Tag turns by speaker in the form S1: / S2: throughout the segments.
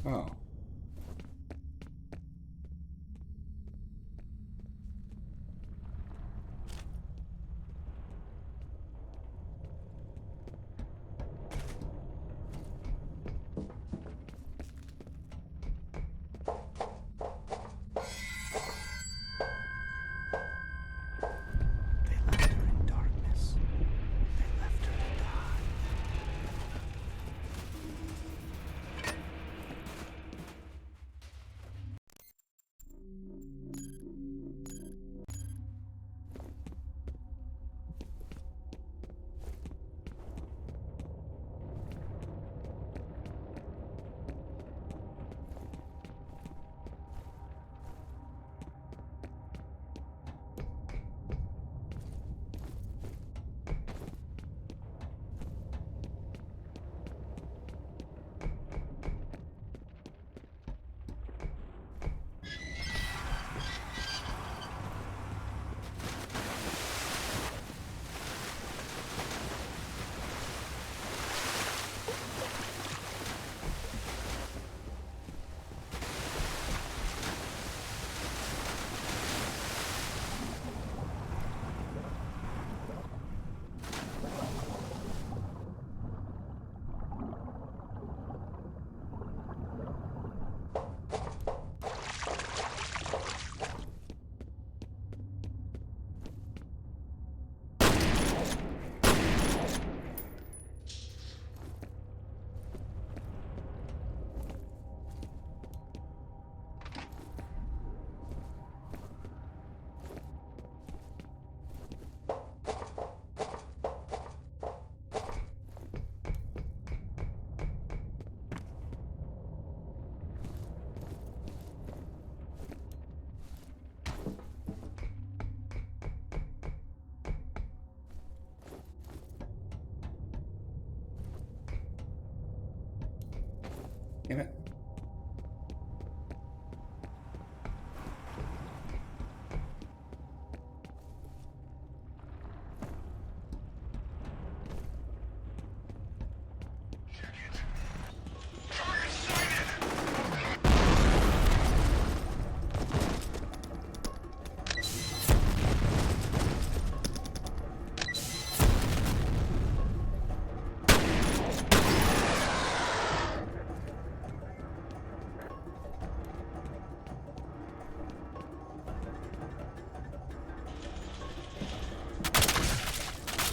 S1: Oh.
S2: They left her in darkness. They left her to die.
S1: Damn it.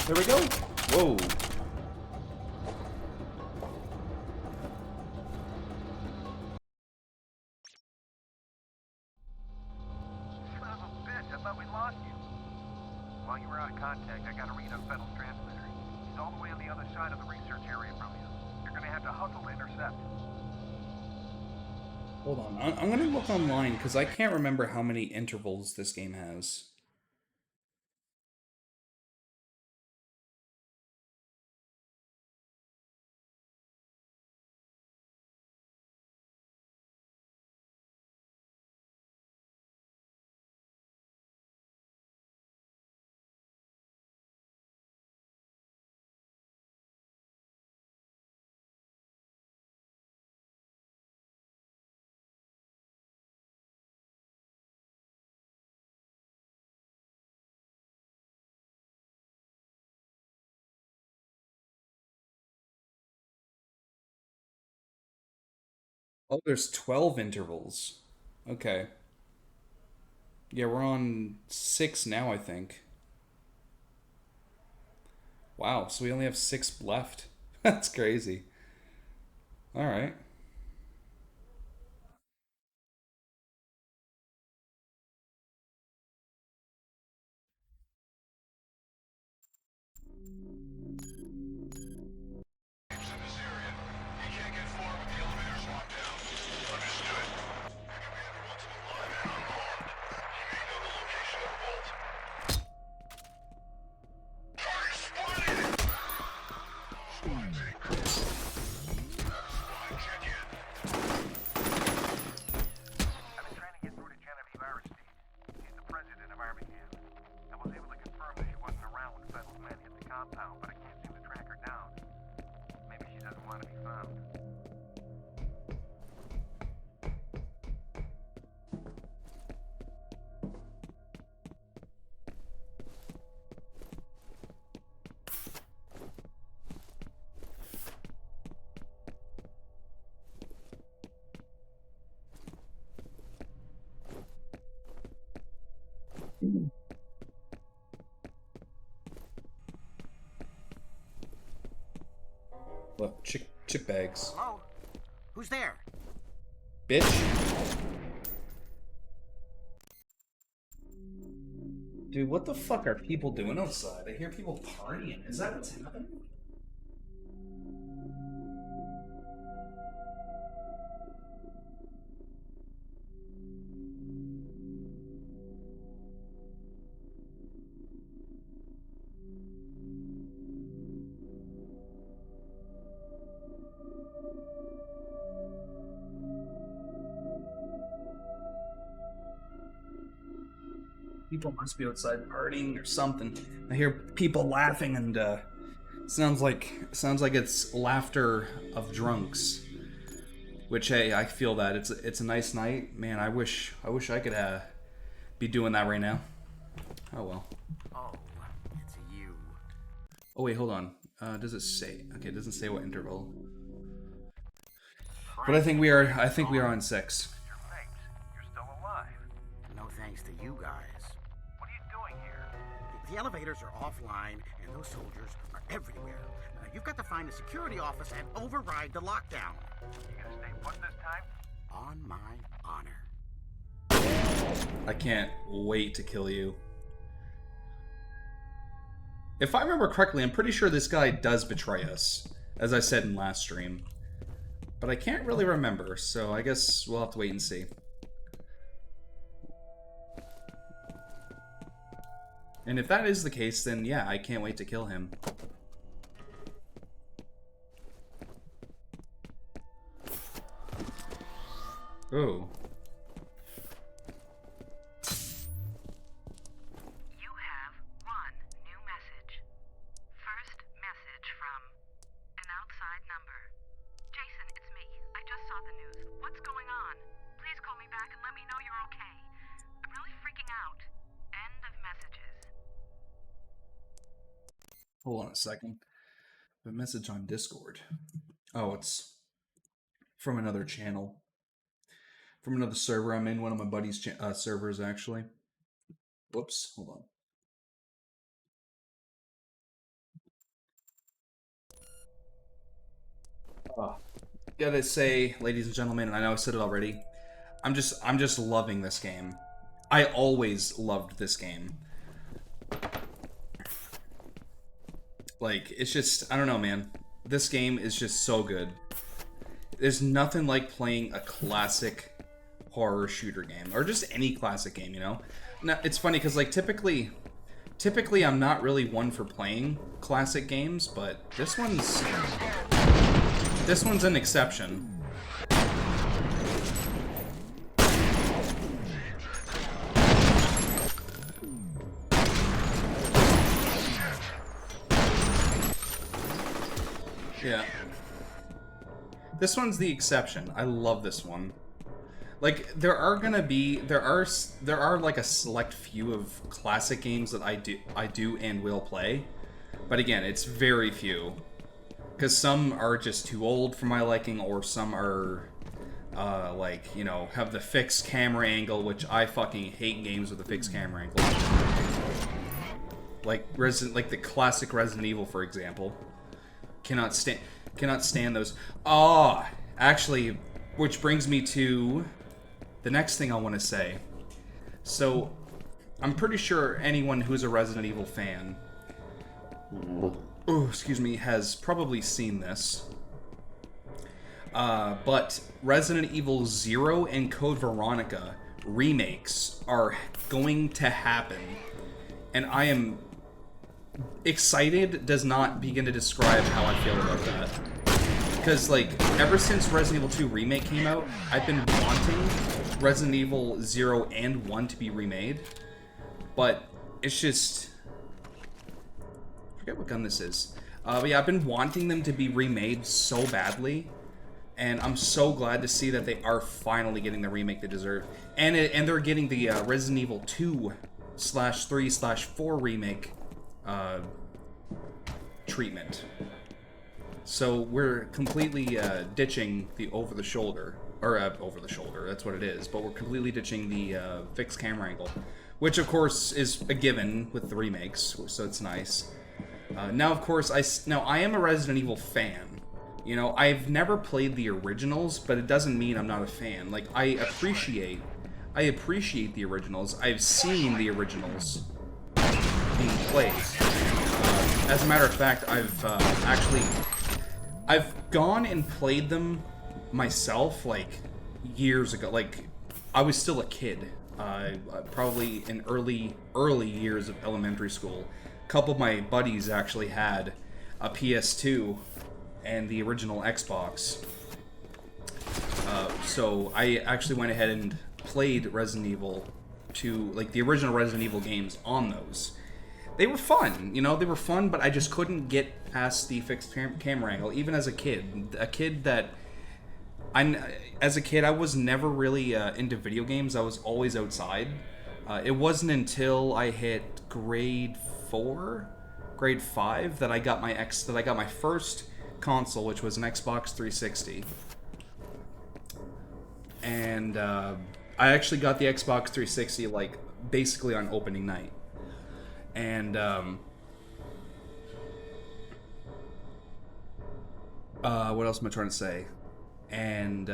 S1: There we go. Whoa.
S2: Son of a bitch, I thought we lost you. While you were out of contact, I got a read on Fennel's transmitter. He's all the way on the other side of the research area from you. You're gonna have to hustle to intercept.
S1: Hold on. I'm going to look online because I can't remember how many intervals this game has. Oh, there's 12 intervals. Okay. Yeah, we're on 6 now, I think. Wow, so we only have 6 left. That's crazy. All right.
S2: I've been trying to get through to F.E.A.R. She's the president of F.E.A.R. I was able to confirm that she wasn't around when Fennel's men hit the compound, but
S1: What? Chip bags.
S3: Hello? Who's there?
S1: Bitch. Dude, what the fuck are people doing outside? I hear people partying. Is that what's happening? People must be outside partying or something. I hear people laughing, and sounds like it's laughter of drunks. Which, hey, I feel that it's a nice night, man. I wish I could be doing that right now. Oh well.
S3: Oh, it's you.
S1: Oh wait, hold on. Does it say? Okay, it doesn't say what interval. But I think we are on 6.
S2: Your mates, you're still alive.
S3: No thanks to you guys.
S2: What are you doing here?
S3: The elevators are offline, and those soldiers are everywhere. You've got to find a security office and override the lockdown.
S2: You gonna stay put this time?
S3: On my honor.
S1: I can't wait to kill you. If I remember correctly, I'm pretty sure this guy does betray us, as I said in last stream. But I can't really remember, so I guess we'll have to wait and see. And if that is the case, then yeah, I can't wait to kill him. Oh.
S4: You have one new message. First message from an outside number. Jason, it's me. I just saw the news. What's going on? Please call me back and let me know you're okay. I'm really freaking out. End of messages.
S1: Hold on a second. A message on Discord. Oh, it's from another channel. From another server I'm in. One of my buddy's servers, actually. Whoops. Hold on. Gotta say, ladies and gentlemen, and I know I said it already, I'm just loving this game. I always loved this game. Like, it's just, I don't know, man. This game is just so good. There's nothing like playing a classic horror shooter game, or just any classic game, you know? Now, it's funny, because, like, typically I'm not really one for playing classic games, but this one's an exception. Yeah. This one's the exception. I love this one. Like, there are like a select few of classic games that I do and will play. But again, it's very few. Because some are just too old for my liking, or some are, like, you know, have the fixed camera angle, which I fucking hate games with a fixed camera angle. Like the classic Resident Evil, for example. Cannot stand those. Ah, actually, which brings me to the next thing I want to say. So, I'm pretty sure anyone who's a Resident Evil fan, has probably seen this. But Resident Evil 0 and Code Veronica remakes are going to happen. And I am excited does not begin to describe how I feel about that. Because, like, ever since Resident Evil 2 Remake came out, I've been wanting Resident Evil 0 and 1 to be remade. But it's just... I forget what gun this is. But yeah, I've been wanting them to be remade so badly. And I'm so glad to see that they are finally getting the remake they deserve. And they're getting the Resident Evil 2/3/4 remake treatment. So we're completely ditching the over-the-shoulder, that's what it is, but we're completely ditching the fixed camera angle, which of course is a given with the remakes, so it's nice. Now, of course, I am a Resident Evil fan, You know, I've never played the originals, but it doesn't mean I'm not a fan. Like, I appreciate the originals. I've seen the originals being played. As a matter of fact, I've gone and played them myself, like, years ago. Like, I was still a kid, probably in early years of elementary school. A couple of my buddies actually had a PS2 and the original Xbox. So I actually went ahead and played Resident Evil 2, like the original Resident Evil games on those. They were fun, you know, they were fun, but I just couldn't get past the fixed camera angle, even as a kid. As a kid, I was never really into video games. I was always outside. It wasn't until I hit grade 5 that I got my first console, which was an Xbox 360. And I actually got the Xbox 360 like basically on opening night. And what else am I trying to say? And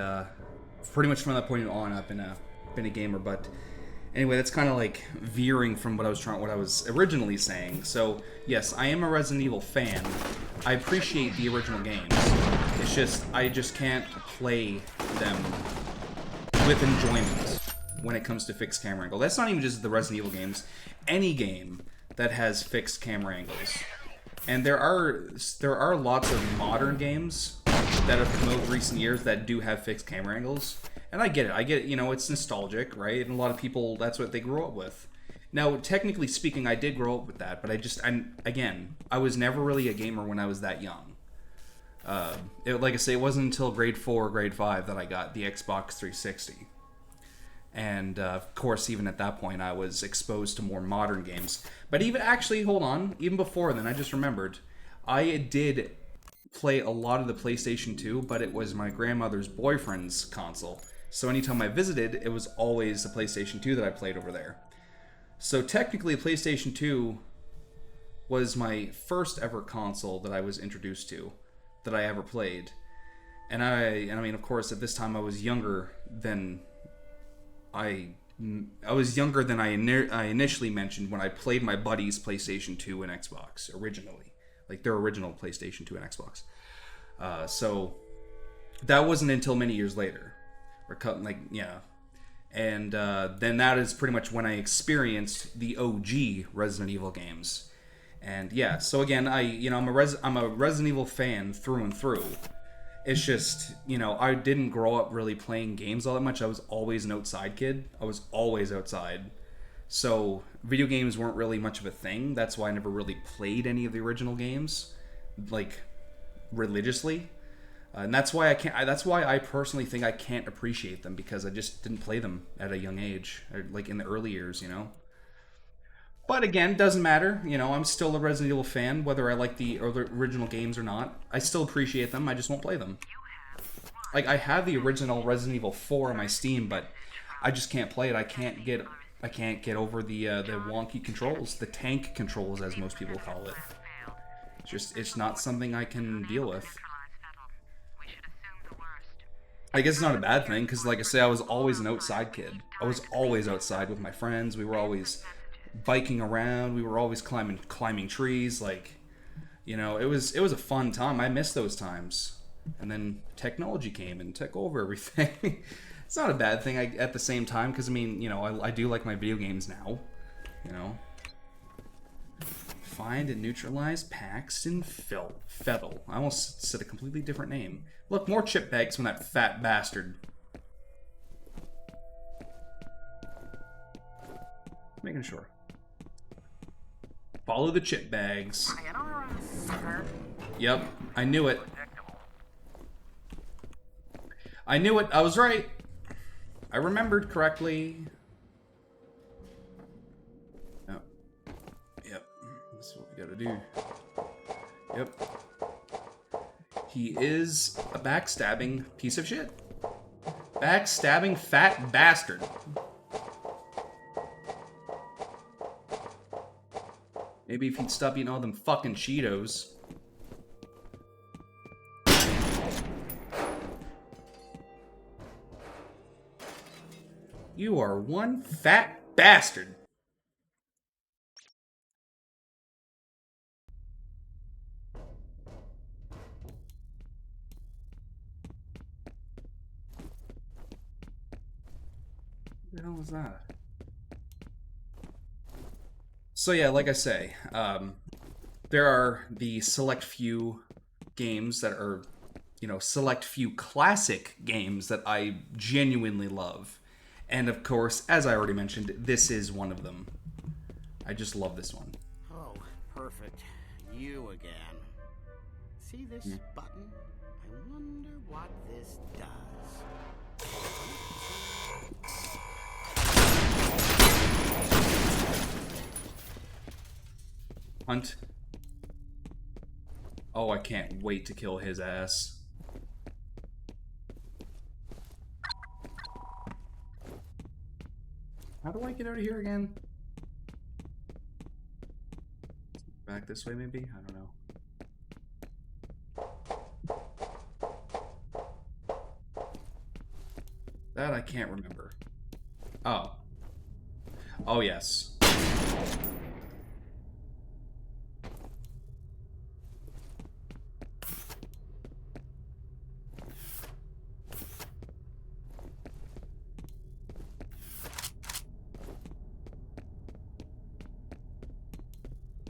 S1: pretty much from that point on, I've been a gamer. But anyway, that's kind of like veering from what I was originally saying. So yes, I am a Resident Evil fan. I appreciate the original games. It's just I just can't play them with enjoyment when it comes to fixed camera angle. That's not even just the Resident Evil games. Any game that has fixed camera angles. And there are lots of modern games that have come out in recent years that do have fixed camera angles. And I get it, you know, it's nostalgic, right? And a lot of people, that's what they grew up with. Now, technically speaking, I did grow up with that, but I was never really a gamer when I was that young. Like I say, it wasn't until grade 4 or grade 5 that I got the Xbox 360. And, of course, even at that point, I was exposed to more modern games. But even before then, I just remembered, I did play a lot of the PlayStation 2, but it was my grandmother's boyfriend's console. So anytime I visited, it was always the PlayStation 2 that I played over there. So technically, PlayStation 2 was my first ever console that I was introduced to, that I ever played. And I mean, of course, at this time I was younger than I initially mentioned when I played my buddy's PlayStation 2 and Xbox originally, like their original PlayStation 2 and Xbox. So that wasn't until many years later, and then that is pretty much when I experienced the OG Resident Evil games. And yeah, so again, I'm a Resident Evil fan through and through. It's just, you know, I didn't grow up really playing games all that much. I was always an outside kid. I was always outside. So video games weren't really much of a thing. That's why I never really played any of the original games, like, religiously. And that's why I personally think I can't appreciate them, because I just didn't play them at a young age, or like in the early years, you know. But again, doesn't matter. You know, I'm still a Resident Evil fan, whether I like the original games or not. I still appreciate them. I just won't play them. Like, I have the original Resident Evil 4 on my Steam, but I just can't play it. I can't get over the wonky controls, the tank controls, as most people call it. It's not something I can deal with. I guess it's not a bad thing, because like I say, I was always an outside kid. I was always outside with my friends. We were always biking around. We were always climbing trees. Like, you know, it was a fun time. I miss those times. And then technology came and took over everything. It's not a bad thing at the same time, because I mean, you know, I do like my video games now. You know, find and neutralize Paxton Fettel. I almost said a completely different name. Look, more chip bags from that fat bastard. Making sure. Follow the chip bags. Yep, I knew it. I knew it. I was right. I remembered correctly. Oh. Yep. That's what we gotta do. Yep. He is a backstabbing piece of shit. Backstabbing fat bastard. Maybe if he'd stop eating all them fucking Cheetos. You are one fat bastard. What the hell was that? So yeah, like I say, there are the select few games that are, select few classic games that I genuinely love. And of course, as I already mentioned, this is one of them. I just love this one.
S3: Oh, perfect. You again. See this button? I wonder what this does.
S1: Hunt. Oh, I can't wait to kill his ass. How do I get out of here again? Back this way, maybe? I don't know. That I can't remember. Oh. Oh, yes.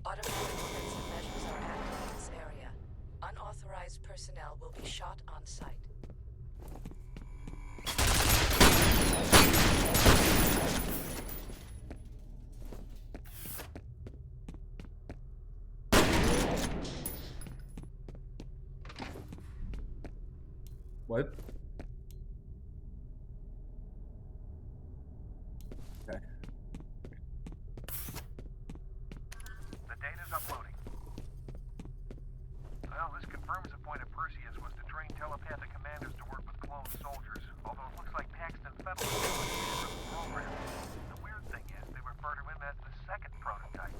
S5: Automatic defensive measures are active in this area. Unauthorized personnel will be shot on sight.
S1: What? Okay.
S2: The data's uploading. Well, this confirms the point of Perseus was to train telepathic commanders to work with clone soldiers, although it looks like Paxton Fennel is still in the program. The weird thing is, they refer to him as the second prototype.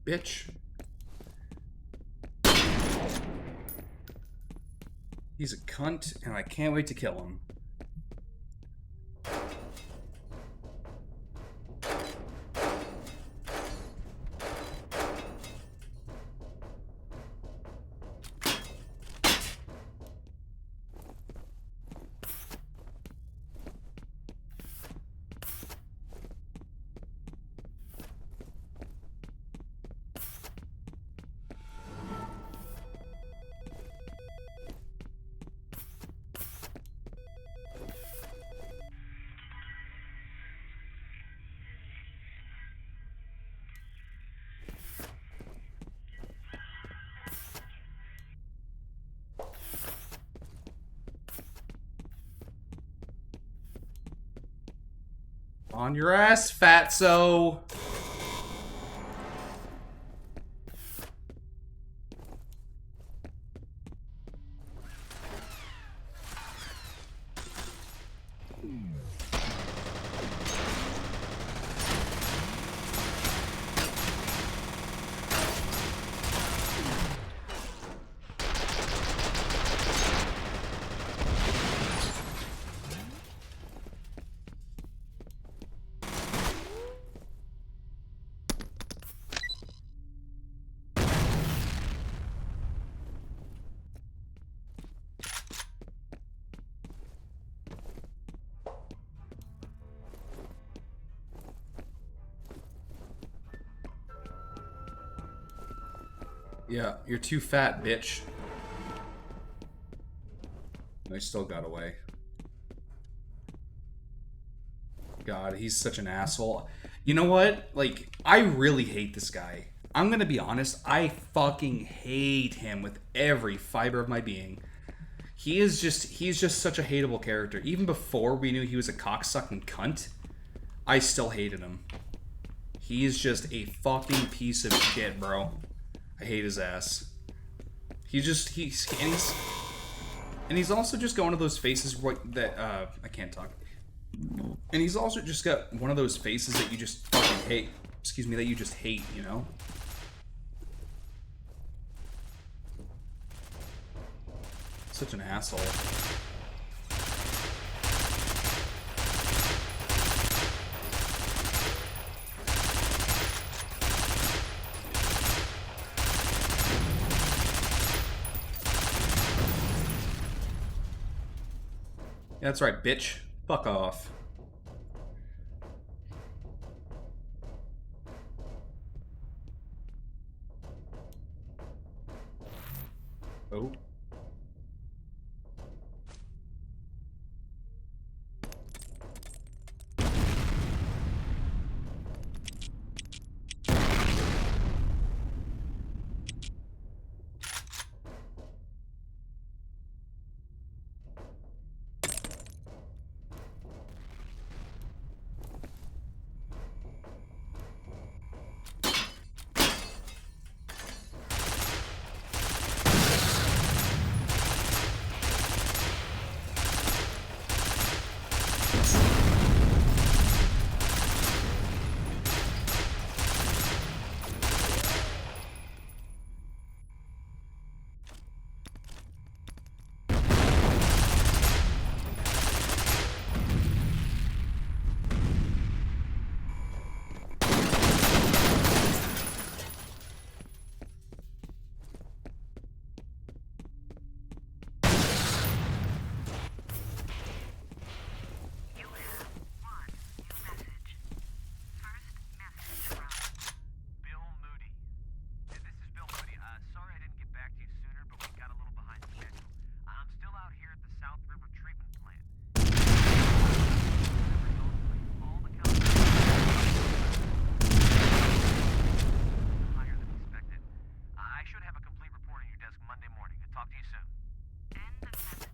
S1: Bitch. He's a cunt, and I can't wait to kill him. On your ass, fatso! Yeah, you're too fat, bitch. I still got away. God, he's such an asshole. You know what? Like, I really hate this guy. I'm gonna be honest, I fucking hate him with every fiber of my being. He's just such a hateable character. Even before we knew he was a cocksucking cunt, I still hated him. He is just a fucking piece of shit, bro. I hate his ass. And he's also just got one of those faces that I can't talk. And he's also just got one of those faces that you just fucking hate. Excuse me, that you just hate, you know? Such an asshole. Yeah, that's right, bitch. Fuck off. Oh.
S4: You have one new message. First message from
S2: Bill Moody. Hey, this is Bill Moody. Sorry I didn't get back to you sooner, but we got a little behind schedule. I'm still out here at the South River Treatment Plant. All the higher than expected. I should have a complete report on your desk Monday morning. I'll talk to you soon.
S4: end of messages.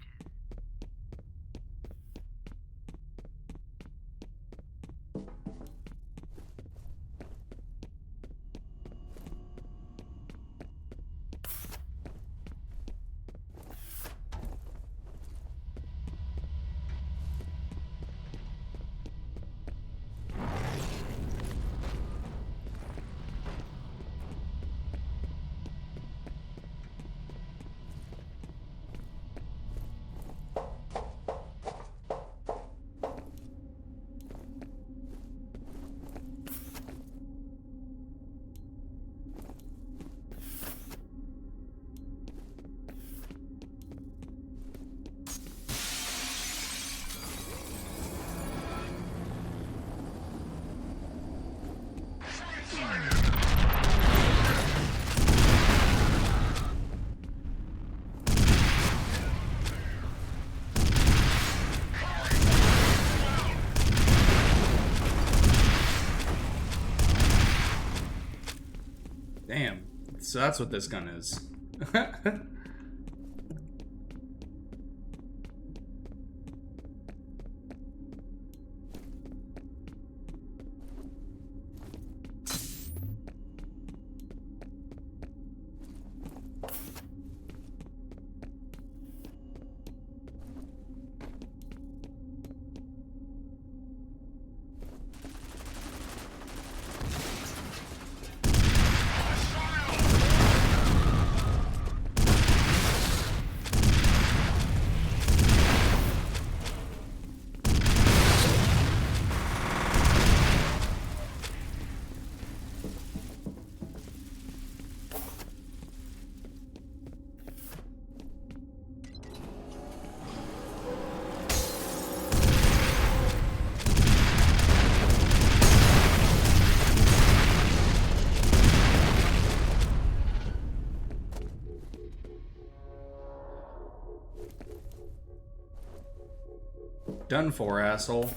S1: Damn. So that's what this gun is. Done for, asshole.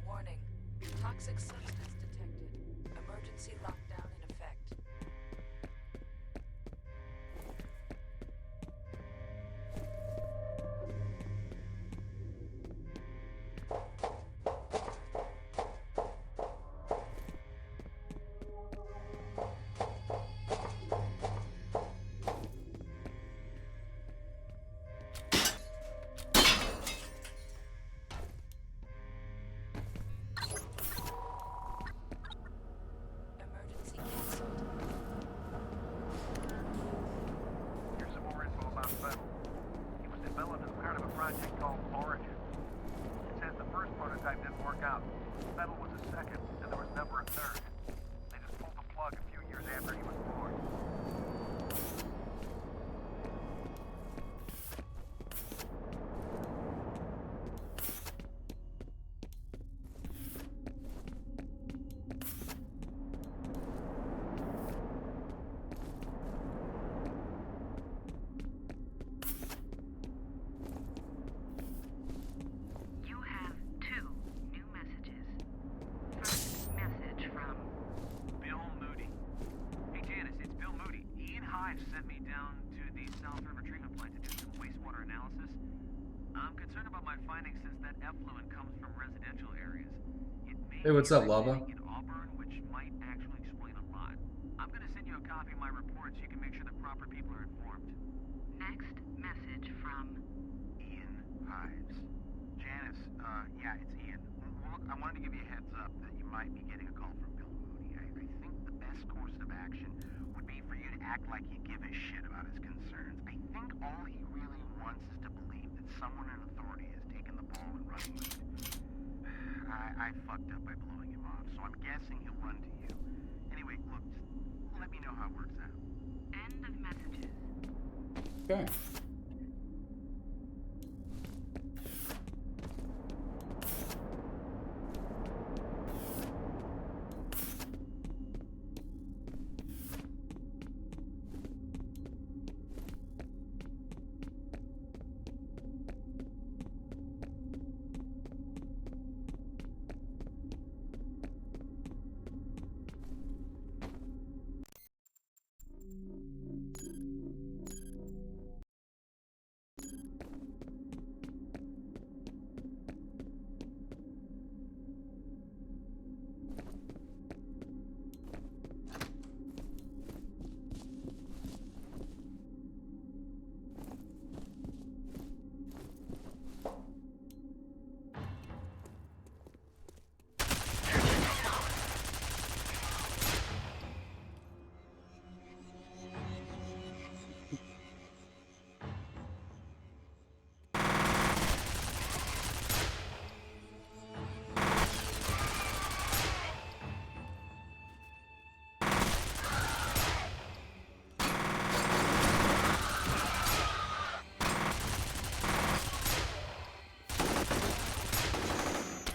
S5: Warning. Toxic substance detected. Emergency lockdown in effect. Emergency cancelled.
S2: Here's some more info about F.E.A.R. It was developed as part of a project called Origin. It says the first prototype didn't work out. F.E.A.R was the second, and there was never a third. They just pulled the plug a few years after he was born.
S4: You have 2 new messages. First message from
S2: Bill Moody. Hey, Janice, it's Bill Moody. Ian Hives sent me down to the South River treatment plant to do some wastewater analysis. I'm concerned about my findings since that effluent comes from residential areas. It may
S1: Hey, what's
S2: be
S1: up, Lava?
S2: originating in Auburn, which might actually explain a lot. I'm going to send you a copy of my report so you can make sure the proper people are informed.
S4: next message from
S3: Ian Hives. Janice, yeah, it's Ian. Well, look, I wanted to give you a heads up that you might be getting a call from Bill Moody. I think the best course of action would be for you to act like you give a shit about his concerns. I think all he really wants is to believe that someone in authority has taken the ball and running with it. I fucked up by blowing him off, so I'm guessing he'll run to you. Anyway, look, just let me know how it works out.
S4: end of messages.
S1: Okay.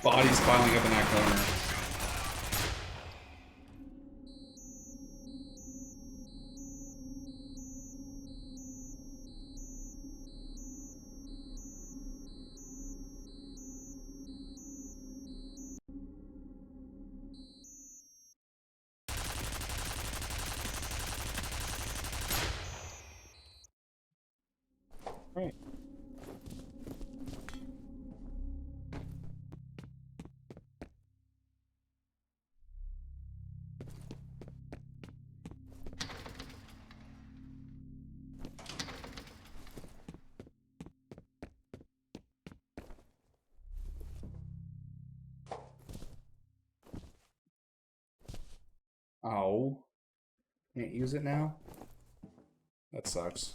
S1: Bodies piling up in that corner. Right. Oh. Can't use it now? That sucks.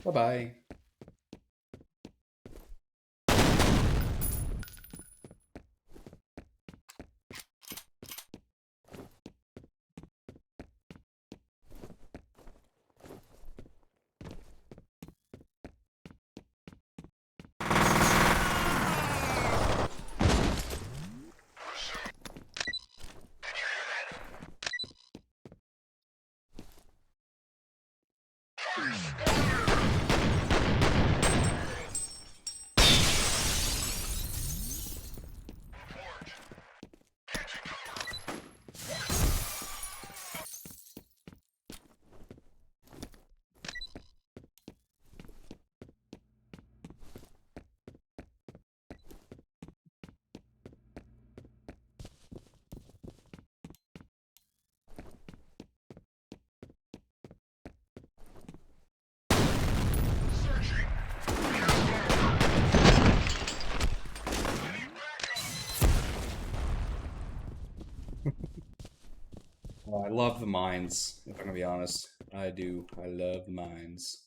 S1: Bye-bye. Oh, I love the mines, if I'm gonna be honest. I do. I love the mines.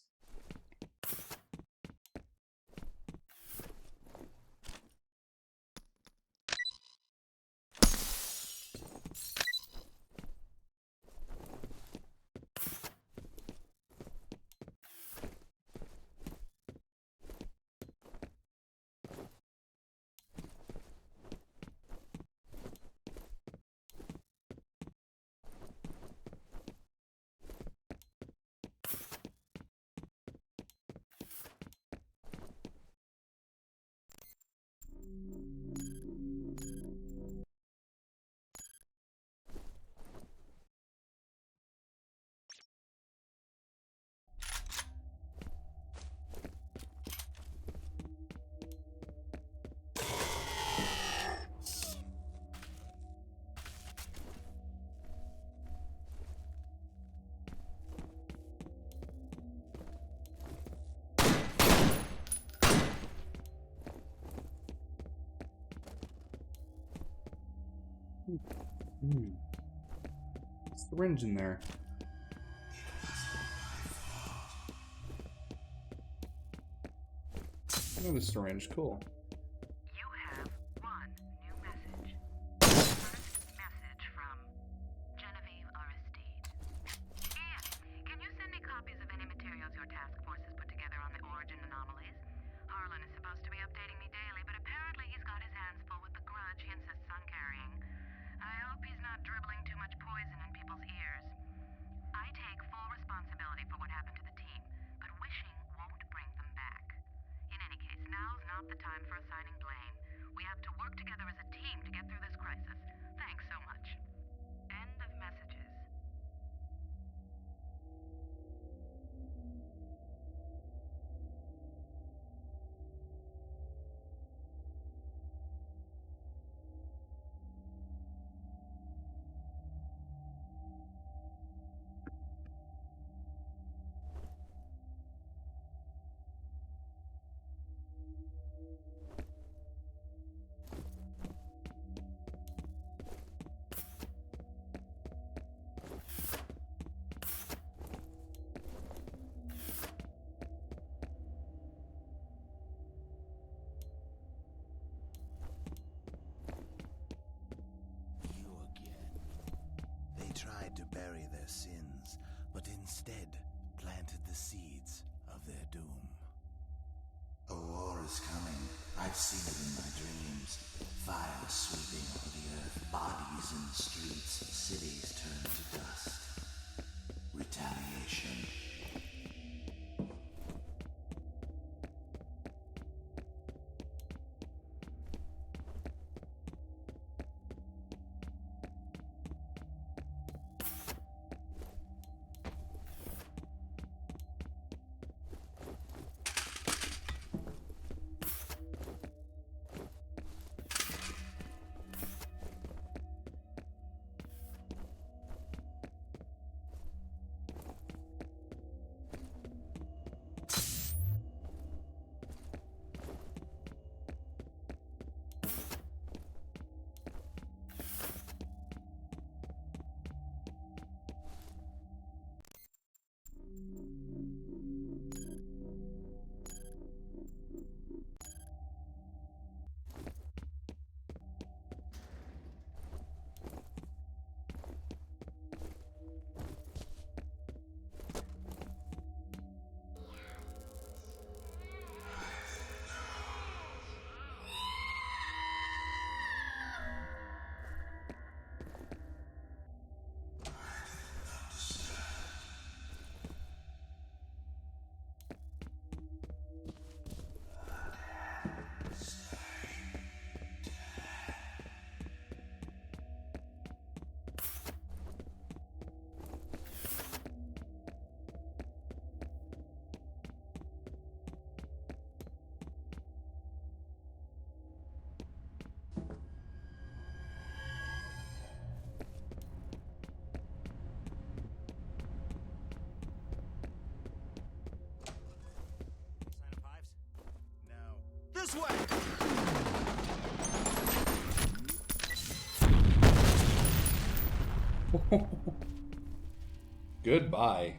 S1: Hmm. Syringe in there. Another syringe, cool.
S4: You have one new message. First message from Genevieve Aristide. Ian, can you send me copies of any materials your task force has put together on the origin anomalies? Harlan is supposed to be updating me daily, but apparently he's got his hands full with the grudge he insists on carrying. I hope he's not dribbling too much poison in people's ears. I take full responsibility for what happened to the team, but wishing won't bring them back. In any case, now's not the time for assigning blame. We have to work together as a team to get through this crisis. Thanks so much. End of messages.
S6: tried to bury their sins, but instead planted the seeds of their doom. A war is coming. I've seen it in my dreams. Fire sweeping over the earth, bodies in the streets, cities turned to dust. Retaliation.
S3: Sign of hives? No. This way!
S1: Goodbye.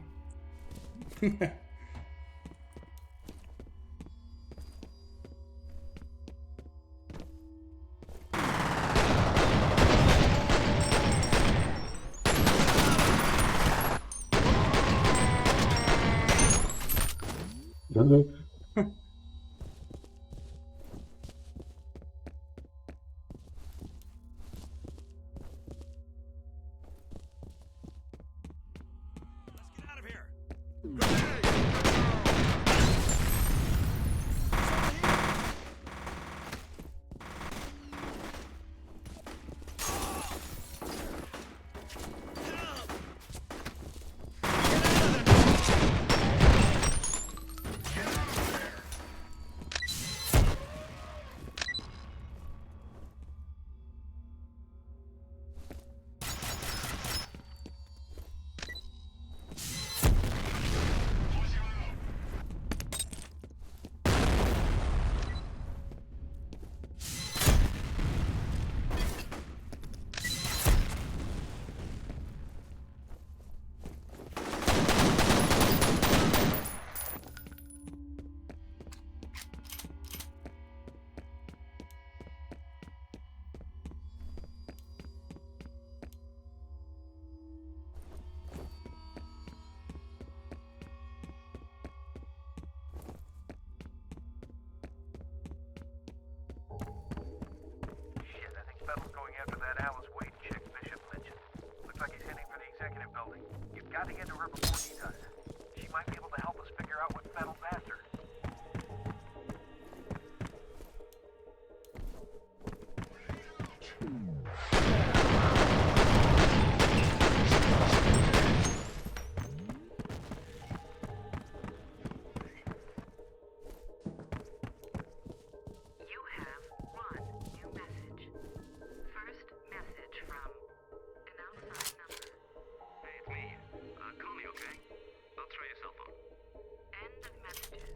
S3: Let's get out of here!
S2: Shit, I think Fettel's going after that Alice Wade chick Bishop mentioned. Looks like he's heading for the executive building. You've got to get to her before he does. She might be able to help us figure out what Fettel's after.
S4: You have one new message. First message from an outside number.
S2: Hey, it's me. Call me, okay? I'll try your cell phone.
S4: End of messages.